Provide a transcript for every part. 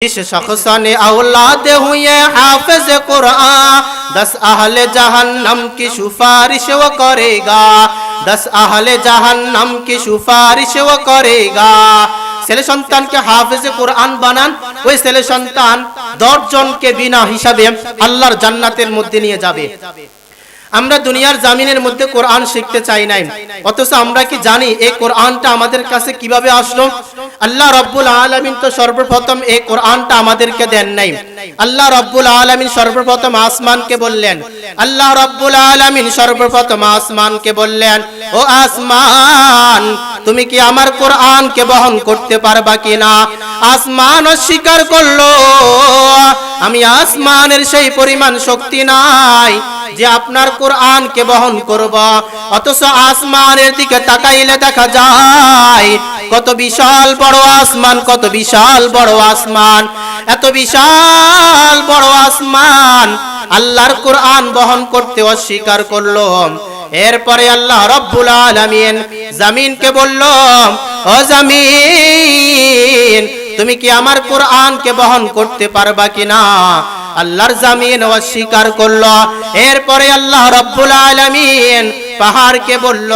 इस शख्स ने औलाद हुए हाफिज कुरान 10 अहले जहन्नम की सिफारिश वो करेगा 10 अहले जहन्नम की सिफारिश वो करेगा। ছেলে সন্তানকে হাফেজ কুরআন বানান, ওই ছেলে সন্তান 10 জনকে বিনা হিসাবে আল্লাহর জান্নাতের মধ্যে নিয়ে যাবে। আমরা দুনিয়ার জামিনের মধ্যে কোরআন শিখতে চাই নাই, অথচ আমরা কি জানি এই কোরআনটা আমাদের কাছে কিভাবে আসলো? আল্লাহ রাব্বুল আলামিন তো সর্বপ্রথম এই কোরআনটা আমাদেরকে দেন নাই। আল্লাহ রাব্বুল আলামিন সর্বপ্রথম আসমানকে বললেন, আল্লাহ রাব্বুল আলামিন সর্বপ্রথম আসমানকে বললেন, ও আসমান, তুমি কি আমার কোরআনকে বহন করতে পারবা কিনা? আসমান অস্বীকার করলো, আমি আসমানের সেই পরিমাণ শক্তি নাই যে আপনার কোরআনকে বহন করব। অথচ আসমানের দিকে তাকাইলে দেখা যায় কত বিশাল বড় আসমান, কত বিশাল বড় আসমান, এত বিশাল বড় আসমান আল্লাহর কোরআন বহন করতে অস্বীকার করলো। এরপরে আল্লাহ রাব্বুল আলামিন জমিনকে বলল, ও জমিন, তুমি কি আমার কোরআনকে বহন করতে পারবা কিনা? আল্লাহর জমিন অস্বীকার করলো। এরপরে আল্লাহ রাব্বুল আলামিন পাহাড়কে বলল,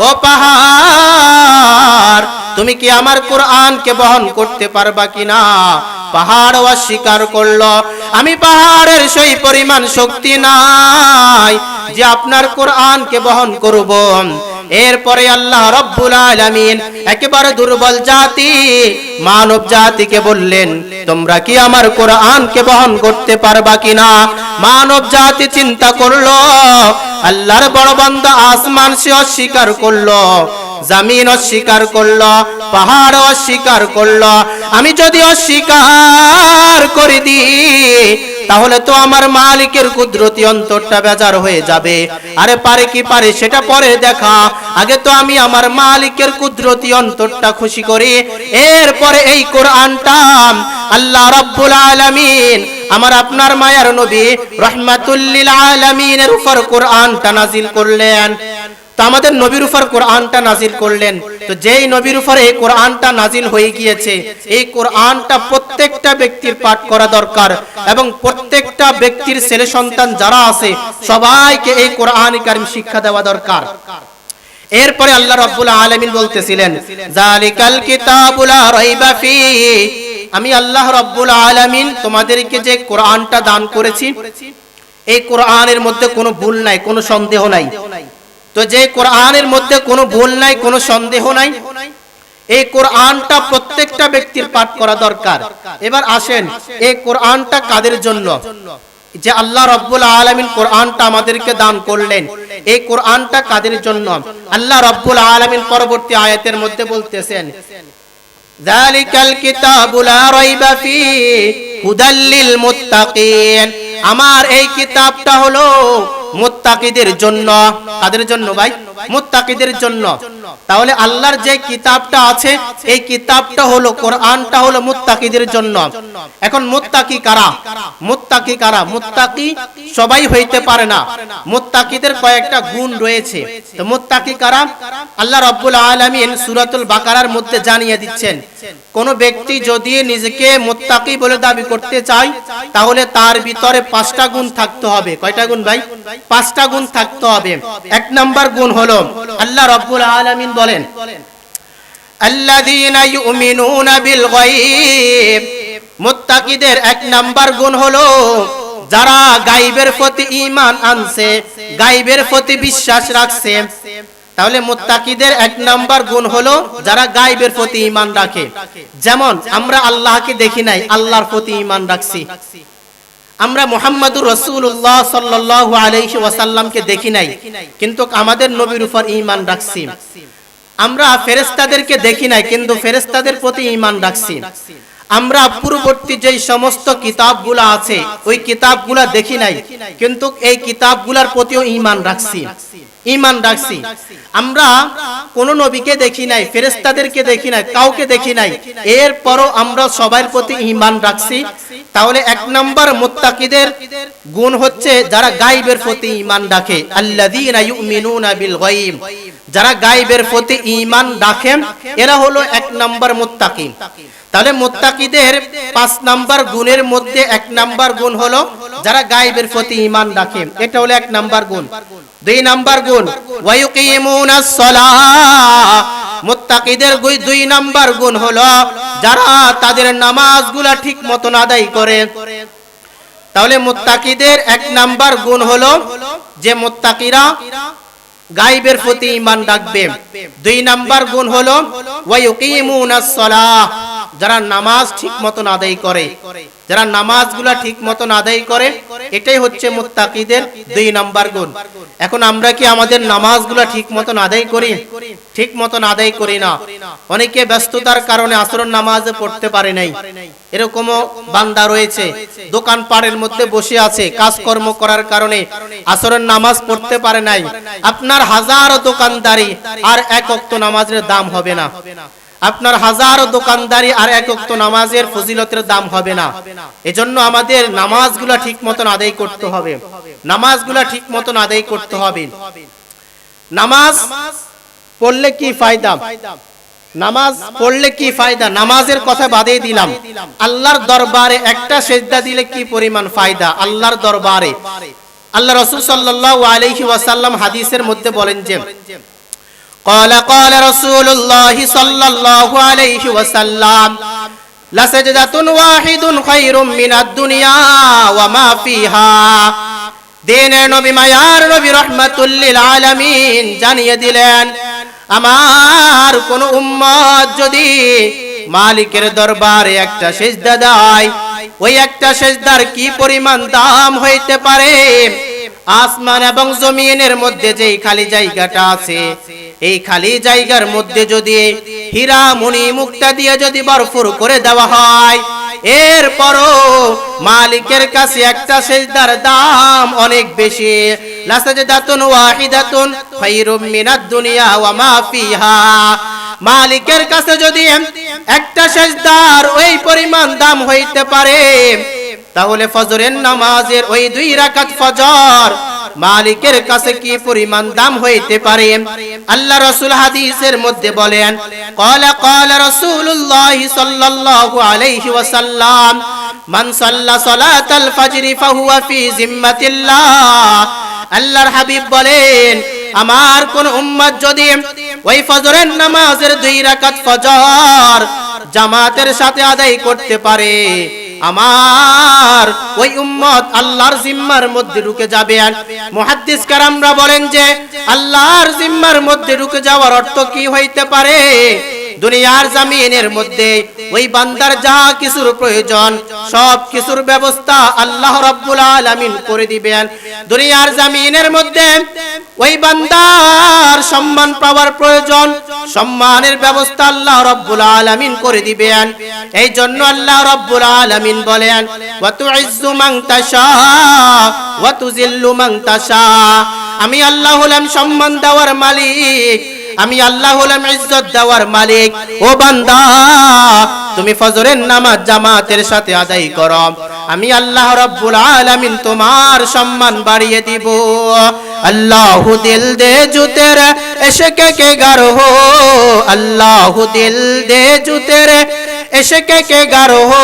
ও পাহাড়, তুমি কি আমার কোরআনকে বহন করতে পারবা কিনা? পাহাড় অস্বীকার করলো, আমি পাহাড়ের সেই পরিমাণ শক্তি নাই যে আপনার কোরআনকে বহন করব। এরপরে আল্লাহ রাব্বুল আলামিন একেবারে দুর্বল জাতি মানব জাতিকে বললেন, তোমরা কি আমার কোরআনকে বহন করতে পারবা কিনা? মানব জাতি চিন্তা করলো, আল্লাহর বড় বান্দা আসমান সে অস্বীকার করলো, জমিন অস্বীকার করলো, পাহাড় অস্বীকার করলো, আমি যদি অস্বীকার করে দিই তাহলে তো আমার মালিকের কুদরতি অন্তরটা বেজার হয়ে যাবে। আরে পারে কি পারে সেটা পরে দেখা, আগে তো আমি আমার মালিকের কুদরতি অন্তরটা খুশি করি। এরপরে এই কোরআনটা আল্লাহ রাব্বুল আলামিন আমার আপনার মায়ার নবী রাহমাতুল লিল আলামিনের উপর কোরআনটা নাজিল করলেন। তো আমাদের নবীর উপর কোরআনটা নাজিল করলেন। তো যেই নবীর উপর এই কোরআনটা নাজিল হয়ে গিয়েছে, এই কোরআনটা প্রত্যেকটা ব্যক্তির পাঠ করা দরকার এবং প্রত্যেকটা ব্যক্তির ছেলে সন্তান যারা আছে সবাইকে এই কোরআন কারীম শিক্ষা দেওয়া দরকার। এরপরে আল্লাহ রাব্বুল আলামিন বলতেছিলেন, যালিকাল কিতাবু লা রাইবা ফীহি, আমি আল্লাহ রাব্বুল আলামিন তোমাদেরকে যে কোরআনটা দান করেছি এই কোরআনের মধ্যে কোনো ভুল নাই, কোনো সন্দেহ নাই। তো যে কোরআনের মধ্যে কোনো ভুল নাই, কোনো সন্দেহ নাই, এই কোরআনটা প্রত্যেকটা ব্যক্তির পাঠ করা দরকার। এবার আসেন, এই কোরআনটা কাদের জন্য? যে আল্লাহ রাব্বুল আলামিন কোরআনটা আমাদেরকে দান করলেন, এই কোরআনটা কাদের জন্য? আল্লাহ রাব্বুল আলামিন পরবর্তী আয়াতের মধ্যে বলতেছেন, যালিকাল কিতাবু লা রাইবা ফীহি হুদাল লিল মুত্তাকিন, আমার এই কিতাবটা হলো মুত্তাকিদের জন্য। কাদের জন্য ভাই? মুত্তাকিদের জন্য। তাহলে আল্লাহর যে কিতাবটা আছে এই কিতাবটা হলো, কোরআনটা হলো মুত্তাকিদের জন্য। এখন মুত্তাকি কারা? মুত্তাকি কারা? মুত্তাকি সবাই হইতে পারে না, মুত্তাকিদের কয়েকটা গুণ রয়েছে। তো মুত্তাকি কারা? আল্লাহ রাব্বুল আলামিন সূরাতুল বাকারার মধ্যে জানিয়ে দিচ্ছেন, কোন ব্যক্তি যদি নিজেকে মুত্তাকি বলে দাবি করতে চায় তাহলে তার ভিতরে 5টা গুণ থাকতে হবে। কয়টা গুণ ভাই? 5টা গুণ থাকতে হবে। এক নাম্বার গুণ হলো আল্লাহ রাব্বুল আলামিন বলেন, আল্লাযীনা ইউমিনুনা বিল গায়ব, মুত্তাকিদের এক নাম্বার গুণ হলো যারা গায়বের প্রতি ঈমান আনছে, গায়বের প্রতি বিশ্বাস রাখছে। তাহলে মুত্তাকিদের এক নাম্বার গুণ হলো যারা গায়বের প্রতি ঈমান রাখে। যেমন আমরা আল্লাহকে দেখি নাই, আল্লাহর প্রতি ঈমান রাখছি। আমরা মুহাম্মদুর রাসূলুল্লাহ সাল্লাল্লাহু আলাইহি ওয়াসাল্লামকে দেখি নাই, কিন্তু আমাদের নবীর উপর ঈমান রাখছি। আমরা ফেরেশতাদেরকে দেখি নাই, কিন্তু ফেরেশতাদের প্রতি ঈমান রাখছি। আমরা পূর্ববর্তী যে সমস্ত কিতাবগুলো আছে ওই কিতাবগুলো দেখি নাই, কিন্তু এই কিতাবগুলোর প্রতিও ঈমান রাখছি, ঈমান রাখছি। আমরা কোন নবীকে দেখি নাই, ফেরেশতাদেরকে দেখি নাই, কাউকে দেখি নাই, এরপরও আমরা সবার প্রতি ঈমান রাখছি। তাহলে এক নাম্বার মুত্তাকিদের গুণ হচ্ছে যারা গায়বের প্রতি ঈমান রাখে, আল্লাযীনা ইউমিনুনা বিল গায়ব, যারা গায়বের প্রতি ঈমান রাখেন এরা হলো এক নাম্বার মুত্তাকি। তাহলে মুত্তাকিদের 5 নাম্বার গুণের মধ্যে এক নাম্বার গুণ হলো যারা গায়বের প্রতি ঈমান রাখে, এটা হলো এক নাম্বার গুণ। 2 নাম্বার গুণ ওয়া ইউকিমুনাস সালাহ, মুত্তাকিদের 2 নাম্বার গুণ হলো যারা তাদের নামাজগুলা ঠিক মতন আদায় করে। তাহলে মুত্তাকিদের 1 নাম্বার গুণ হলো যে মুত্তাকিরা গায়বের প্রতি ঈমান রাখবে। 2 নাম্বার গুণ হলো ওয়া ইউকিমুনাস সালাহ, যারা নামাজ ঠিক মতন আদায় করে, যারা নামাজগুলা ঠিক মতন আদায় করে, এটাই হচ্ছে মুত্তাকিদের 2 নাম্বার গুণ। এখন আমরা কি আমাদের নামাজগুলা ঠিক মতন আদায় করি? ঠিক মতন আদায় করি না। অনেকে ব্যস্ততার কারণে আসরের নামাজে পড়তে পারে নাই, এরকমও বান্দা রয়েছে। দোকান পাড়ের মধ্যে বসে আছে, কাজকর্ম করার কারণে আসরের নামাজ পড়তে পারে নাই। আপনার হাজারো দোকানদারি আর 1 ওয়াক্ত নামাজের দাম হবে না, আপনার হাজারো দোকানদারি আর 1 ওয়াক্ত নামাজের ফজিলতের দাম হবে না। এজন্য আমাদের নামাজগুলা ঠিক মতন আদায় করতে হবে, নামাজগুলা ঠিক মতন আদায় করতে হবে। নামাজ পড়লে কি ফায়দা? নামাজ পড়লে কি ফায়দা? নামাজের কথা বাদেই দিলাম, আল্লাহর দরবারে একটা সিজদা দিলে কি পরিমাণ ফায়দা আল্লাহর দরবারে। আল্লাহ রাসূল সাল্লাল্লাহু আলাইহি ওয়াসাল্লাম হাদিসের মধ্যে বলেন যে قال رسول الله صلى الله عليه وسلم لسجدة واحد خير من الدنيا وما فيها। দিনের নবী মায়ার নবী রাহমাতুল লিল আলামিন জানিয়ে দিলেন, আমার কোন উম্মত যদি মালিকের দরবারে একটা সিজদা দেয়, ওই একটা সিজদার কি পরিমাণ দাম হইতে পারে। আসমান এবং জমিনের মধ্যে যেই খালি জায়গাটা আছে, এই খালি জায়গার মধ্যে যদি হীরা মণি মুক্তা দিয়ে যদি ভরপুর করে দেওয়া হয়, এরপরও মালিকের কাছে একটা সিজদার দাম অনেক বেশি। লাসাজদাতুন ওয়াহিদাতুন খায়রুম মিনাদ দুনিয়া ওয়া মা ফিহা। মালিকের কাছে যদি একটা সিজদার ওই পরিমাণ দাম হইতে পারে, তাহলে ফজরের নামাজের ওই 2 রাকাত ফজর মালিকের কাছে কি পরিমাণ দাম হইতে পারে। আল্লাহ রাসূল হাদিসের মধ্যে বলেন, قال رسول الله صلى الله عليه وسلم من صلى صلاة الفجر فهو في ذمة الله। আল্লাহর হাবিব বলেন, আমার কোন উম্মত যদি ওই ফজরের নামাজের 2 রাকাত ফজর জামাতের সাথে আদায় করতে পারে, আমার ওই উম্মত আল্লাহর জিম্মার মধ্যে ঢুকে যাবে। মুহাদ্দিস কারামরা বলেন যে আল্লাহর জিম্মার মধ্যে ঢুকে যাওয়ার অর্থ কি হইতে পারে? দুনিয়ার জমিনের মধ্যে ওই বান্দার যা কিছুর প্রয়োজন সব কিছুর ব্যবস্থা আল্লাহ রাব্বুল আলামিন করে দিবেন। দুনিয়ার জমিনের মধ্যে ওই বান্দার সম্মান পাওয়ার প্রয়োজন, সম্মানের ব্যবস্থা আল্লাহ রাব্বুল আলামিন করে দিবেন। এই জন্য আল্লাহ রাব্বুল আলামিন বলেন, ওয়া তুইজ্জু মান তাশা ওয়া তুযিল্লু মান তাশা। আমি আল্লাহ হলাম সম্মান দেওয়ার মালিক, আমি আল্লাহ হলাম ইজ্জত দেওয়ার মালিক। ও বান্দা, তুমি ফজরের নামাজ জামাতের সাথে আদায় করো, আমি আল্লাহ রাব্বুল আলামিন তোমার সম্মান বাড়িয়ে দিব। আল্লাহু দিল দে জু তেরে ইশক কে গার হো, আল্লাহু দিল দে জু তেরে इश्क के गर हो,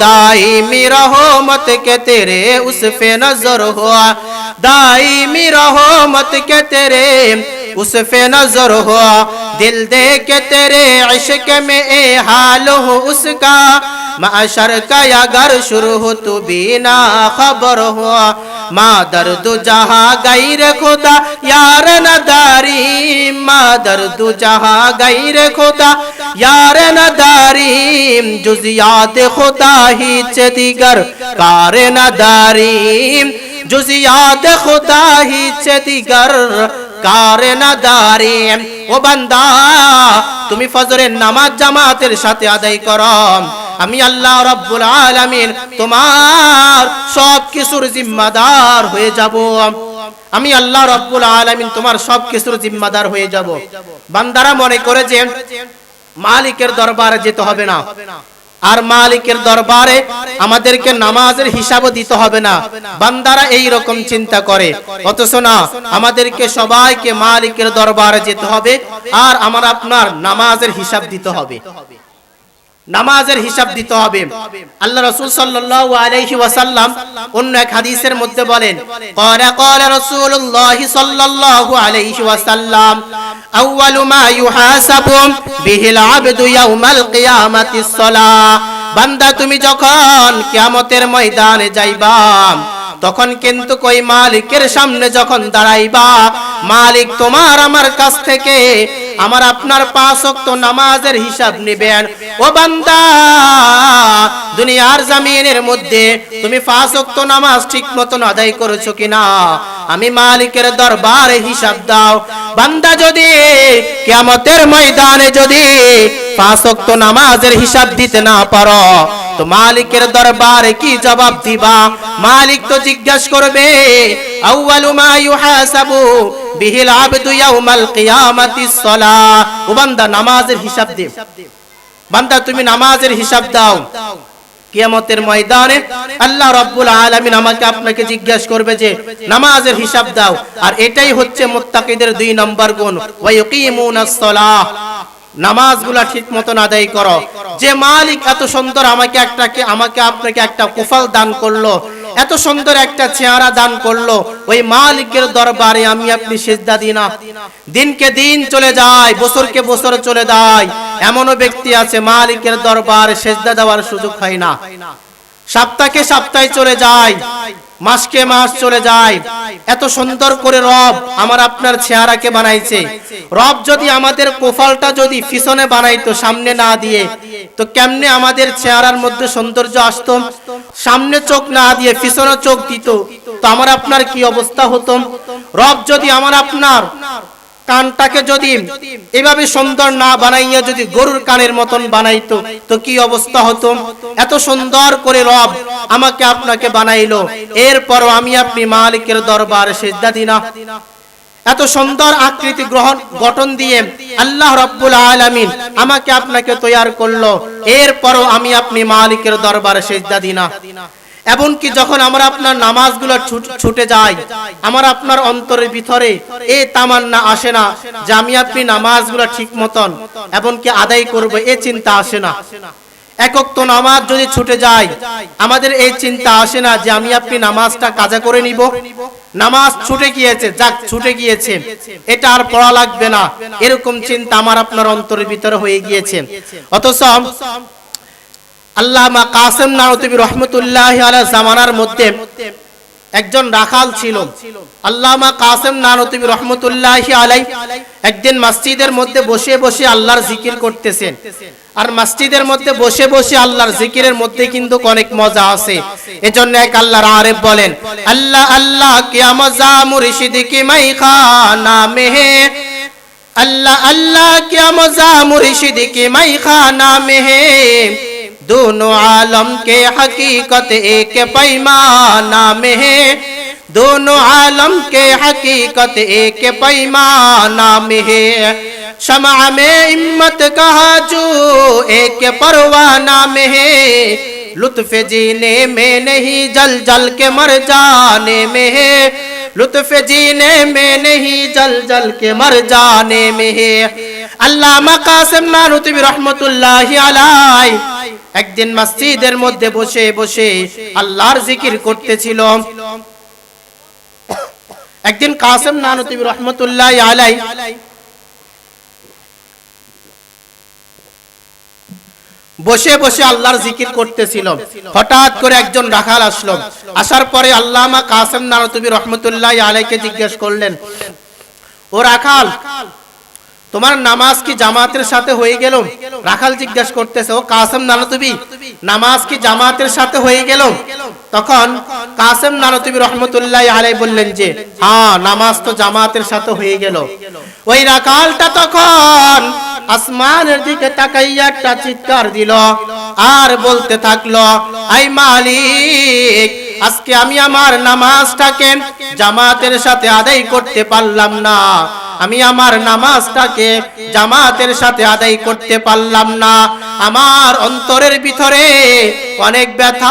दाईमी रहमत के तेरे उस पे नजर हो, दाईमी रहमत के तेरे उस पे नजर हो। दिल दे के तेरे इश्क में ए हाल हो उसका, माशर का अगर शुरू हो तो बिना खबर हो। माँ दर्द जहाँ गैर खुदा यार नदारी, माँ दर्द जहाँ गैर खुदा यार नदारी, जुजियात खुदा ही चदिगर कार नदारी, जुजियात खुदा ही चदिगर कार नदारी। ও বান্দা, তুমি ফজরের নামাজ জামাতের সাথে আদায় করো, আমি আল্লাহ রাব্বুল আলামিন তোমার সব কিছুর জিম্মাদার হয়ে যাব। আমি আল্লাহ রাব্বুল আলামিন তোমার সব কিছুর জিম্মাদার হয়ে যাব। বান্দারা মনে করে যে মালিকের দরবারে যেতে হবে না, আর মালিকের দরবারে আমাদেরকে নামাজের হিসাবও দিতে হবে না। বান্দারা এই রকম চিন্তা করে, অথচ না, আমাদেরকে সবাইকে মালিকের দরবারে যেতে হবে আর আমার আপনার নামাজের হিসাব দিতে হবে, নামাজের হিসাব দিতে হবে। আল্লাহ রাসূল সাল্লাল্লাহু আলাইহি ওয়াসাল্লাম অন্য এক হাদিসের মধ্যে বলেন, ক্বালা রাসূলুল্লাহ সাল্লাল্লাহু আলাইহি ওয়াসাল্লাম, আউয়ালু মা ইউহাসাবু বিহিল আবদু ইয়াউমাল কিয়ামাতিস সালাহ। বান্দা তুমি যখন কিয়ামতের ময়দানে যাইবা, তখন কিন্তু কই মালিকের সামনে যখন দাঁড়াইবা, মালিক তোমার আমার কাছ থেকে আমার আপনার 5 ওয়াক্ত নামাজের হিসাব নেবেন। ও বান্দা, দুনিয়ার জমিনের মধ্যে তুমি 5 ওয়াক্ত নামাজ ঠিক মতন আদায় করেছো কিনা, আমি মালিকের দরবারে হিসাব দাও। বান্দা যদি কিয়ামতের ময়দানে যদি 5 ওয়াক্ত নামাজের হিসাব দিতে না পারো, তো মালিকের দরবারে কি জবাব দিবা? মালিক তো জিজ্ঞাসা করবে, আউয়ালু মা ইউহাসাবু বিহিল আবদু ইয়াউমাল কিয়ামাতিস সালাহ। ও বান্দা, নামাজের হিসাব দে। বান্দা তুমি নামাজের হিসাব দাও। কিয়ামতের ময়দানে আল্লাহ রাব্বুল আলামিন আমাকে আপনাকে জিজ্ঞাসা করবে যে নামাজের হিসাব দাও। আর এটাই হচ্ছে মুত্তাকিদের 2 নম্বর গুণ, ওয়া ইউকিমুনাস সালাহ। নামাজগুলা ঠিক মতন আদায় করো। যে মালিক এত সুন্দর আমাকে আপনাকে একটা কুফল দান করলো, এত সুন্দর একটা চেহারা দান করলো, ওই মালিকের দরবারে আমি আপনি সিজদা দিই না। দিনকে দিন চলে যায়, বছরকে বছর চলে যায়। এমনও ব্যক্তি আছে মালিকের দরবারে সিজদা দেওয়ার সুযোগ হয় না। সপ্তাহে সপ্তাহে চলে যায়, মাসকে মাস চলে যায়। এত সুন্দর করে রব আমার আপনার চেহারাকে বানাইছে। রব যদি আমাদের কোফালটা যদি পিছনে বানাইতো, সামনে না দিয়ে, তো কেমনে আমাদের চেহারার মধ্যে সৌন্দর্য আসতো? সামনে চোখ না দিয়ে পিছনে চোখ দিত, তো আমার আপনার কি অবস্থা হতো? রব যদি আমার আপনার কানটাকে যদি এভাবে সুন্দর না বানাইয়া যদি গরুর কানের মতন বানাইতো, তো কি অবস্থা হতো? এত সুন্দর করে রব আমাকে আপনাকে বানাইলো, এরপরও আমি আপনি মালিকের দরবারে সিজদা দিই না। এত সুন্দর আকৃতি গঠন দিয়ে আল্লাহ রাব্বুল আলামিন আমাকে আপনাকে তৈয়ার করলো, এরপরও আমি আপনি মালিকের দরবারে সিজদা দিই না। এমনকি যখন আমরা আপনার নামাজগুলো ছুটে যায়, আমার আপনার অন্তরের ভিতরে এই তামান্না আসে না যে আমি আপনি নামাজগুলো ঠিক মতন এমনকি আদায় করব, এই চিন্তা আসে না। এক ওয়াক্ত নামাজ যদি ছুটে যায়, আমাদের এই চিন্তা আসে না যে আমি আপনি নামাজটা কাজা করে নিব। নামাজ ছুটে গিয়েছে, যাক ছুটে গিয়েছে, এটা আর পড়া লাগবে না, এরকম চিন্তা আমার আপনার অন্তরের ভিতরে হয়ে গিয়েছে। অথচ আল্লামা কাসেম নানুতুবি রহমতুল্লাহি আলাইহি জামানার মধ্যে একজন রাখাল ছিল। আল্লামা কাসেম নানুতুবি রহমতুল্লাহি আলাইহি একদিন মসজিদের মধ্যে বসে বসে আল্লাহর জিকির করতেছেন। আর মসজিদের মধ্যে বসে বসে আল্লাহর জিকিরের মধ্যে কিন্তু অনেক মজা আছে। এজন্য এক আল্লাহর আরেফ বলেন, আল্লাহ আল্লাহ কিয়া মজা মুর্শিদ কি মাইখানা মে হে, अल्लाह अल्लाह क्या मज़ा मुर्शिद के मैखाना में है, दोनों आलम के हकीकत एक पैमाना में है, दोनों आलम के हकीकत एक पैमाना में है, शमा में हिम्मत कहा जो एक परवाना में है, लुत्फ जीने में नहीं जल जल के मर जाने में है, लुत्फ जीने में नहीं जल जल के मर जाने में है। আল্লামা কাসেম নানুতুবি রহমতুল্লাহি আলাইহি একদিন মসজিদের মধ্যে বসে বসে আল্লাহর জিকির করতেছিল। একদিন কাসেম নানুতুবি রহমতুল্লাহি আলাইহি বসে বসে আল্লাহর জিকির করতেছিল। হঠাৎ করে একজন রাখাল আসলো। আসার পরে আল্লামা কাসেম নানুতুবি রহমতুল্লাহি আলাইহিকে জিজ্ঞেস করলেন, ও রাখাল, তোমার নামাজ কি জামাতের সাথে হয়ে গেল? রাখাল জিজ্ঞেস করতেছে, ও কাসেম নানুতুবি, নামাজ কি জামাতের সাথে হয়ে গেল? তখন কাসেম নানুতুবি রহমতুল্লাহি আলাইহি বললেন যে হ্যাঁ, নামাজ তো জামাতের সাথে হয়ে গেল। ওই রাখালটা তখন আসমানের দিকে তাকাইয়া একটা চিৎকার দিল আর বলতে থাকলো, আই মালিক, আজকে আমি আমার নামাজটাকে জামাতের সাথে আদায় করতে পারলাম না, আমি আমার নামাজটাকে জামাতের সাথে আদায় করতে পারলাম না। আমার অন্তরের ভিতরে অনেক ব্যথা,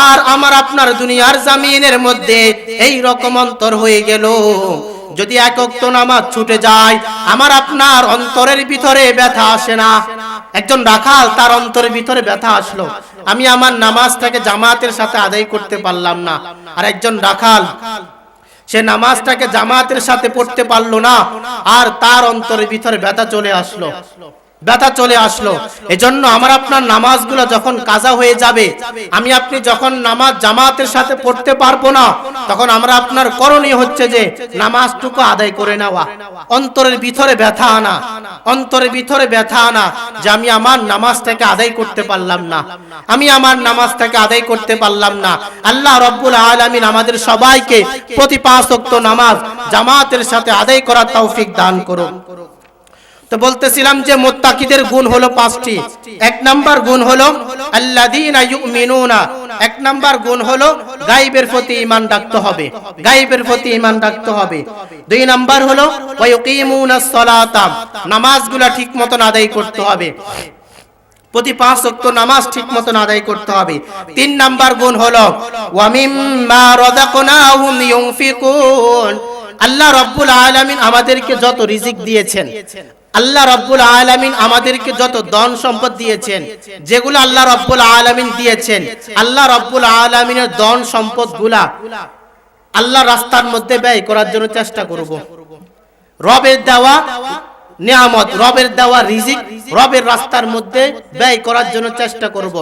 আর আমার আপনার দুনিয়ার জমিনের মধ্যে এই রকম অন্তর হয়ে গেল। যদি এক ওয়াক্ত নামাজ ছুটে যায়, আমার আপনার অন্তরের ভিতরে ব্যথা আসে না। একজন রাখাল, তার অন্তরের ভিতরে ব্যথা আসলো, আমি আমার নামাজটাকে জামাতের সাথে আদায় করতে পারলাম না। আর একজন রাখাল, সে নামাজটাকে জামাতের সাথে পড়তে পারলো না, আর তার অন্তরের ভিতরে ব্যথা চলে আসলো, ব্যথা চলে আসলো। এজন্য আমার আপনার নামাজগুলো যখন কাজা হয়ে যাবে, আমি আপনি যখন নামাজ জামাতের সাথে পড়তে পারবো না, তখন আমরা আপনার করণীয় হচ্ছে যে নামাজটুকু আদায় করে নেওয়া, অন্তরের ভিতরে ব্যথা আনা, অন্তরের ভিতরে ব্যথা আনা যে আমি আমার নামাজটাকে আদায় করতে পারলাম না, আমি আমার নামাজটাকে আদায় করতে পারলাম না। আল্লাহ রাব্বুল আলামিন আমাদের সবাইকে প্রতি 5 ওয়াক্ত নামাজ জামাতের সাথে আদায় করার তৌফিক দান করুন। তো বলতেছিলাম যে মুত্তাকিদের গুণ হলো 5টি। 1 নাম্বার গুণ হলো আল্লাযীনা ইউমিনুনা, 1 নাম্বার গুণ হলো গায়বের প্রতি ঈমান রাখতে হবে, গায়বের প্রতি ঈমান রাখতে হবে। 2 নাম্বার হলো ওয়া ইউকিমুনাস সালাতা, নামাজগুলো ঠিকমতো আদায় করতে হবে, প্রতি 5 ওয়াক্ত নামাজ ঠিকমতো আদায় করতে হবে। 3 নাম্বার গুণ হলো ওয়া মিম্মা রাযাকনাহুম ইউনফিকুন, আল্লাহ রাব্বুল আলামিন আমাদেরকে যত রিজিক দিয়েছেন, আল্লাহ রাব্বুল আলামিন আমাদেরকে যত ধন সম্পদ দিয়েছেন, যেগুলো আল্লাহ রাব্বুল আলামিন দিয়েছেন, আল্লাহ রাব্বুল আলামিনের ধন সম্পদগুলা আল্লাহ রাস্তার মধ্যে ব্যয় করার জন্য চেষ্টা করব। রবের দেওয়া নিয়ামত, রবের দেওয়া রিজিক রবের রাস্তার মধ্যে ব্যয় করার জন্য চেষ্টা করব।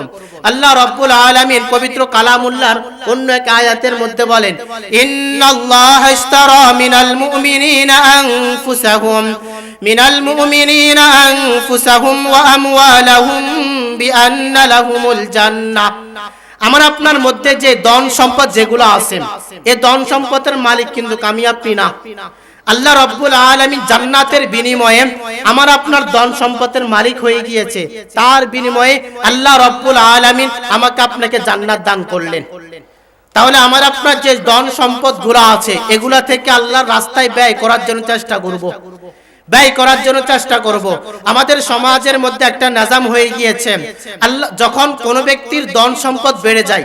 আল্লাহ রাব্বুল আলামিন পবিত্র কালামুল্লাহর অন্য এক আয়াতের মধ্যে বলেন, ইন্নাল্লাহা ইশতারা মিনাল মুমিনিনা আনফুসাহুম ওয়া আমওয়ালাহুম বিআন্না লাহুমুল জান্নাহ। আমার আপনার মধ্যে যে ধন সম্পদ যেগুলো আছে, এই ধন সম্পদের মালিক কিন্তু আমি আপনি না। আল্লাহ রাব্বুল আলামিন জান্নাতের বিনিময়ে আমার আপনার ধন সম্পদের মালিক হয়ে গিয়েছে, তার বিনিময়ে আল্লাহ রাব্বুল আলামিন আমাকে আপনাকে জান্নাত দান করলেন। তাহলে আমার আপনার যে ধন সম্পদ গুলো আছে, এগুলা থেকে আল্লাহর রাস্তায় ব্যয় করার জন্য চেষ্টা করব, ব্যয় করার জন্য চেষ্টা করব। আমাদের সমাজের মধ্যে একটা নিজাম হয়ে গিয়েছে, আল্লাহ যখন কোনো ব্যক্তির ধন সম্পদ বেড়ে যায়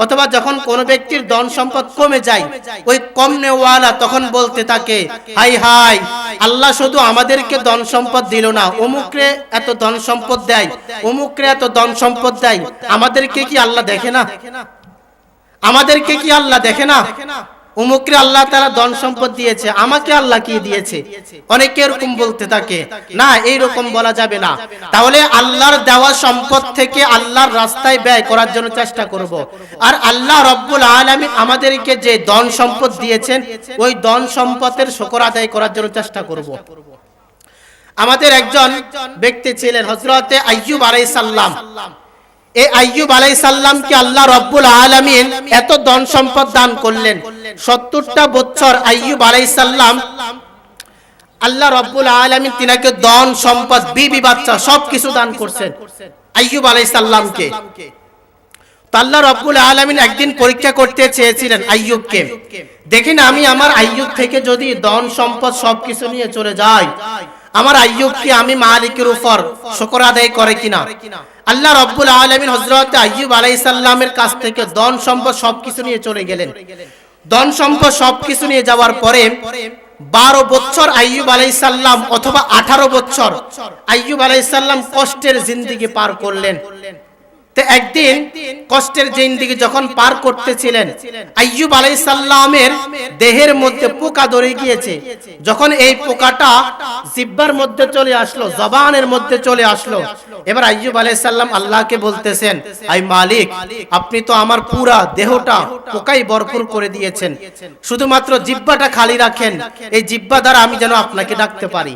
অথবা যখন কোনো ব্যক্তির ধন সম্পদ কমে যায়, ওই কম নেওয়ালা তখন বলতে থাকে, হাই হাই, আল্লাহ শুধু আমাদেরকে ধন সম্পদ দিল না, অমুকরে এত ধন সম্পদ দেয়, অমুকরে এত ধন সম্পদ দেয়, আমাদেরকে কি আল্লাহ দেখে না? আমাদেরকে কি আল্লাহ দেখে না? অমুকরে আল্লাহ তাআলা ধন সম্পদ দিয়েছে, আমাকে আল্লাহ কি দিয়েছে? অনেকে এরকম বলতে থাকে। না, এইরকম বলা যাবে না। তাহলে আল্লাহর দেওয়া সম্পদ থেকে আল্লাহর রাস্তায় ব্যয় করার জন্য চেষ্টা করব। আর আল্লাহ রাব্বুল আলামিন আমাদেরকে যে ধন সম্পদ দিয়েছেন, ওই ধন সম্পদের শুকর আদায় করার জন্য চেষ্টা করব। আমাদের একজন ব্যক্তি ছিলেন হযরতে আইয়ুব আলাইহিস সালাম। এই আইয়ুব আলাইহিস সালামকে আল্লাহ রাব্বুল আলামিন এত ধন সম্পদ দান করলেন। 70টা বছর আইয়ুব আলাইহিস সালাম আল্লাহ রাব্বুল আলামিন তিনাকে ধন সম্পদ, বিবি বাচ্চা সবকিছু দান করছেন আইয়ুব আলাইহিস সালামকে। তো আল্লাহ রাব্বুল আলামিন একদিন পরীক্ষা করতে চেয়েছিলেন আইয়ুবকে, দেখেন আমি আমার আইয়ুব থেকে যদি ধন সম্পদ সবকিছু নিয়ে চলে যাই, আমার আইয়ুব কি আমি মালিকের উপর শুকর আদায় করে কিনা? আল্লাহ রাব্বুল আলামিন হযরত আইয়ুব আলাইহিস সালামের কাছ থেকে ধন সম্পদ সবকিছু নিয়ে চলে গেলেন। ধন সম্পদ সবকিছু নিয়ে যাওয়ার পরে 12 বছর আইয়ুব আলাইহিস সালাম অথবা 18 বছর আইয়ুব আলাইহিস সালাম কষ্টের জিন্দেগি পার করলেন। তো একদিন কষ্টের জিন্দেগি যখন পার করতেছিলেন, আইয়ুব আলাইহিস সালামের দেহের মধ্যে পোকা ধরে গিয়েছে। যখন এই পোকাটা জিহ্বার মধ্যে চলে আসলো, জবানের মধ্যে চলে আসলো, এবার আইয়ুব আলাইহিস সালাম আল্লাহকে বলতেছেন, আই মালিক, আপনি তো আমার পুরা দেহটা পোকায় ভরপুর করে দিয়েছেন, শুধুমাত্র জিহ্বাটা খালি রাখেন, এই জিহ্বা দ্বারা আমি যেন আপনাকে ডাকতে পারি।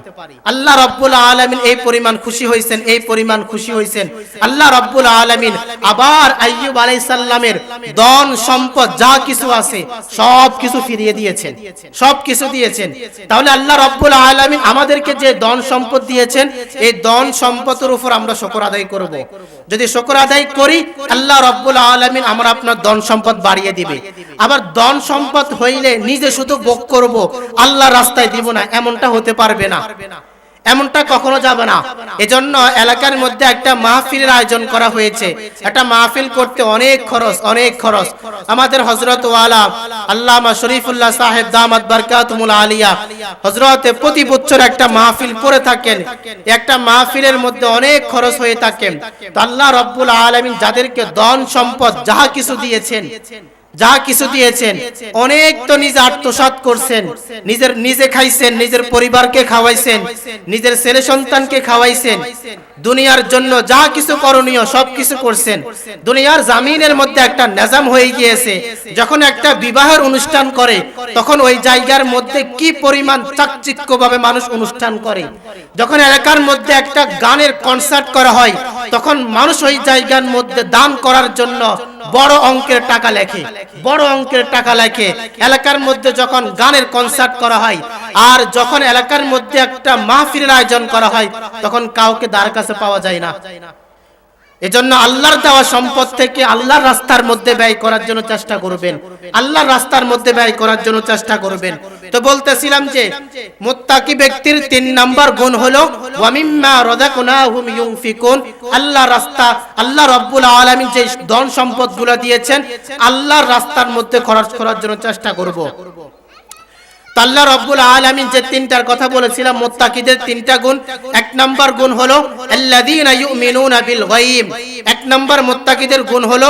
আল্লাহ রাব্বুল আলামিন এই পরিমাণ খুশি হয়েছেন, এই পরিমাণ খুশি হয়েছেন। আল্লাহ রাব্বুল আলামিন আবার আইয়ুব আইয়ুব আলাইহিস সালামের ধন সম্পদ যা কিছু আছে সব কিছু ফিরিয়ে দিয়েছেন, সব কিছু দিয়েছেন। তাহলে আল্লাহ রাব্বুল আলামিন আমাদেরকে যে ধন সম্পদ দিয়েছেন, এই ধন সম্পদের উপর আমরা শুকর আদায় করব। যদি শুকর আদায় করি, আল্লাহ রাব্বুল আলামিন আমরা আপনার ধন সম্পদ বাড়িয়ে দিবে। আবার ধন সম্পদ হইলে নিজে শুধু ভোগ করব, আল্লাহর রাস্তায় দিব না, এমনটা হতে পারবে না, এমনটা কখনো যাবে না। এজন্য এলাকার মধ্যে একটা মাহফিলের আয়োজন করা হয়েছে। একটা মাহফিল করতে অনেক খরচ, অনেক খরচ। আমাদের হযরত ওয়ালা আল্লামা শরীফুল্লাহ সাহেব দামাত বারকাতুল আলিয়া হযরতে প্রতি বছর একটা মাহফিল করে থাকেন। একটা মাহফিলের মধ্যে অনেক খরচ হয়ে থাকে। তো আল্লাহ রাব্বুল আলামিন যাদেরকে ধন সম্পদ যা কিছু দিয়েছেন, যা কিছু দিয়েছেন, অনেক তো নিজে আত্মসাৎ করছেন, নিজে খাইছেন, নিজের পরিবারকে খাওয়াইছেন, নিজের ছেলে সন্তানকে খাওয়াইছেন, দুনিয়ার জন্য যা কিছু করণীয় সব কিছু করছেন। দুনিয়ার জামিনের মধ্যে একটা নিজাম হয়ে গিয়েছে, যখন একটা বিবাহের অনুষ্ঠান করে তখন ওই জায়গার মধ্যে কি পরিমাণ চাকচিক্যভাবে মানুষ অনুষ্ঠান করে। যখন এলাকার মধ্যে একটা গানের কনসার্ট করা হয় তখন মানুষ ওই জায়গার মধ্যে দান করার জন্য বড় অঙ্কের টাকা লেখে, বড় অঙ্কের টাকা লেখে। এলাকার মধ্যে যখন গানের কনসার্ট করা হয় আর যখন এলাকার মধ্যে একটা মাহফিলের আয়োজন করা হয় তখন কাউকে দ্বার কাছে পাওয়া যায় না। এজন্য আল্লাহর দেওয়া সম্পদ থেকে আল্লাহর রাস্তার মধ্যে ব্যয় করার জন্য চেষ্টা করবেন, আল্লাহর রাস্তার মধ্যে ব্যয় করার জন্য চেষ্টা করবেন। তো বলতেছিলাম যে মুত্তাকি ব্যক্তির 3 নাম্বার গুণ হলো ওয়া মিম্মা রাযাকনাহুম ইউনফিকুন। আল্লাহর রাস্তা, আল্লাহ রাব্বুল আলামিন যে ধন সম্পদগুলো দিয়েছেন আল্লাহর রাস্তার মধ্যে খরচ করার জন্য চেষ্টা করব। আল্লাহ রাব্বুল আলামিন যে 3টার কথা বলেছিলাম মুত্তাকিদের 3টা গুণ। 1 নাম্বার গুণ হলো আল্লাযীনা ইউমিনুনা বিল গায়ব। 1 নাম্বার মুত্তাকিদের গুণ হলো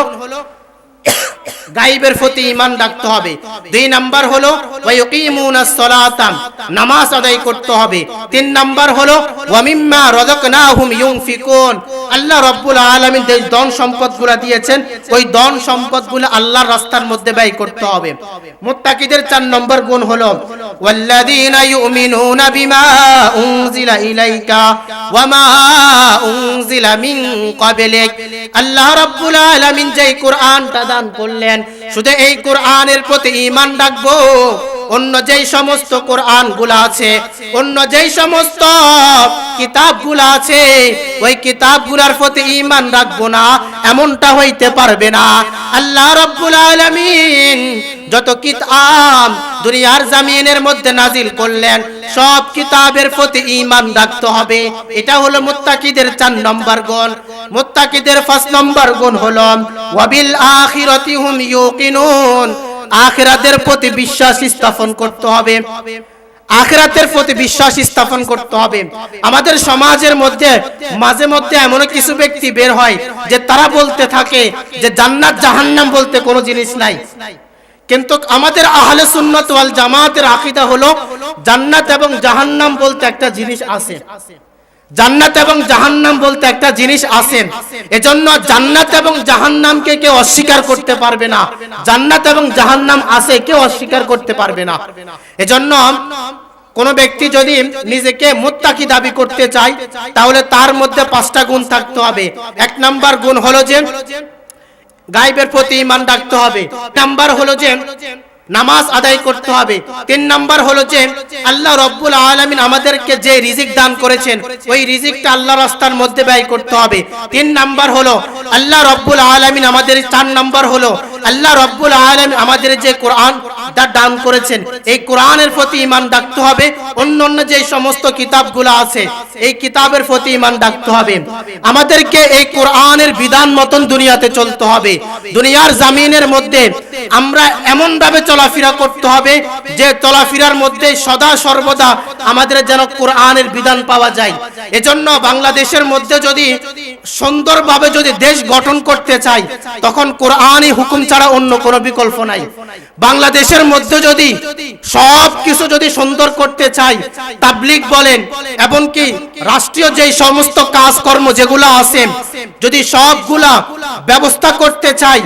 গায়বের প্রতি ঈমান রাখতে হবে। 2 নাম্বার হলো ওয়া ইয়াকিমুনাস সালাতা, নামাজ আদায় করতে হবে। 3 নাম্বার হলো ওয়া মিম্মা রাযাকনাহুম ইউনফিকুন। আল্লাহ রাব্বুল আলামিন যে ধন সম্পদগুলো দিয়েছেন ওই ধন সম্পদগুলো আল্লাহর রাস্তার মধ্যে ব্যয় করতে হবে। মুত্তাকিদের 4 নম্বর গুণ হলো ওয়াল্লাযীনা ইউমিনুনা বিমা উনজিলা ইলাইকা ওয়া মা উনজিলা মিন ক্বাবলিক। আল্লাহ রাব্বুল আলামিন যে কোরআনটা দান করলেন শুধু এই কোরআনের প্রতি ঈমান রাখবো, অন্য যেই সমস্ত কোরআনগুলো আছে, অন্য যেই সমস্ত কিতাবগুলো আছে ওই কিতাবগুলোর প্রতি ঈমান রাখবো না, এমনটা হইতে পারবে না। আল্লাহ রাব্বুল আলামিন যত কিতাব দুনিয়ার জমিনের মধ্যে নাজিল করলেন সব কিতাবের প্রতি ঈমান রাখতে হবে। এটা হলো মুত্তাকিদের 4 নম্বর গুণ। মুত্তাকিদের 5 নম্বর গুণ হলো ওয়াবিল আখিরাতি হুম ইউকিনুন। আখিরাতের প্রতি বিশ্বাস স্থাপন করতে হবে, আখিরাতের প্রতি বিশ্বাস স্থাপন করতে হবে। আমাদের সমাজের মধ্যে মাঝে মধ্যে এমন কিছু ব্যক্তি বের হয় যে তারা বলতে থাকে যে জান্নাত জাহান্নাম বলতে কোনো জিনিস নাই। কিন্তু আমাদের আহলে সুন্নাত ওয়াল জামাতের আকীদা হলো জান্নাত এবং জাহান্নাম বলতে একটা জিনিস আছে, জান্নাত এবং জাহান্নাম বলতে একটা জিনিস আছে। এজন্য জান্নাত এবং জাহান্নামকে কেউ অস্বীকার করতে পারবে না, জান্নাত এবং জাহান্নাম আছে কেউ অস্বীকার করতে পারবে না। এজন্য কোন ব্যক্তি যদি নিজেকে মুত্তাকি দাবি করতে চায় তাহলে তার মধ্যে 5টা গুণ থাকতে হবে। 1 নাম্বার গুণ হলো যে গায়বের প্রতি ঈমান রাখতে হবে। নাম্বার হলো যে নামাজ আদায় করতে হবে। 3 নাম্বার হলো যে আল্লাহ রাব্বুল আলামিন আমাদেরকে যে রিজিক দান করেছেন ওই রিজিকটা আল্লাহর রাস্তার মধ্যে ব্যয় করতে হবে। 3 নাম্বার হলো আল্লাহ রাব্বুল আলামিন আমাদের 4 নাম্বার হলো আল্লাহ রাব্বুল আলামিন আমাদের যে কোরআন দান করেছেন এই কোরআনের প্রতি ঈমান রাখতে হবে। অন্যান্য যে সমস্ত কিতাবগুলো আছে এই কিতাবের প্রতি ঈমান রাখতে হবে। আমাদেরকে এই কোরআনের বিধান মতন দুনিয়াতে চলতে হবে। দুনিয়ার জমিনের মধ্যে আমরা এমন ভাবে চলাফেরা করতে হবে যে চলাফেরার মধ্যে সদা সর্বদা আমাদের যেন কোরআনের বিধান পাওয়া যায়। এজন্য বাংলাদেশের মধ্যে যদি সুন্দরভাবে যদি দেশ গঠন করতে চাই তখন কোরআনই হুকুম ছাড়া অন্য কোনো বিকল্প নাই। বাংলাদেশের মধ্যে যদি সব কিছু যদি সুন্দর করতে চাই, তাবলীগ বলেন এমনকি রাষ্ট্রীয় যে সমস্ত কাজকর্ম যেগুলো আছে যদি সবগুলা ব্যবস্থা করতে চাই,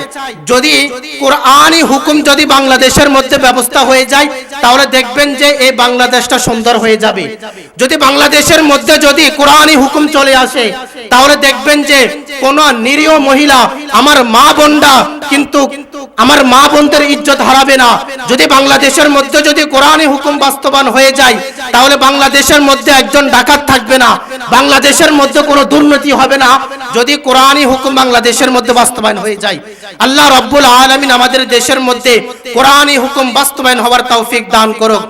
যদি কোরআনই হুকুম যদি বাংলাদেশের মধ্যে ব্যবস্থা হয়ে যায় তাহলে দেখবেন যে এই বাংলাদেশটা সুন্দর হয়ে যাবে। যদি বাংলাদেশের মধ্যে যদি কোরআনই হুকুম চলে আসে তাহলে দেখবেন দেখবেন যে কোন নিরীহ মহিলা, আমার মা বোনরা কিন্তু আমার মা বোনদের ইজ্জত হারাবে না। যদি বাংলাদেশের মধ্যে যদি কোরআনী হুকুম বাস্তবায়ন হয়ে যায়, তাহলে বাংলাদেশের মধ্যে একজন ডাকাত থাকবে না, বাংলাদেশের মধ্যে কোনো দুর্নীতি হবে না, যদি কোরআনী হুকুম বাংলাদেশের মধ্যে বাস্তবায়ন হয়ে যায়। আল্লাহ রাব্বুল আলামিন আমাদের দেশের মধ্যে কোরআনী হুকুম বাস্তবায়ন হওয়ার তৌফিক দান করুক।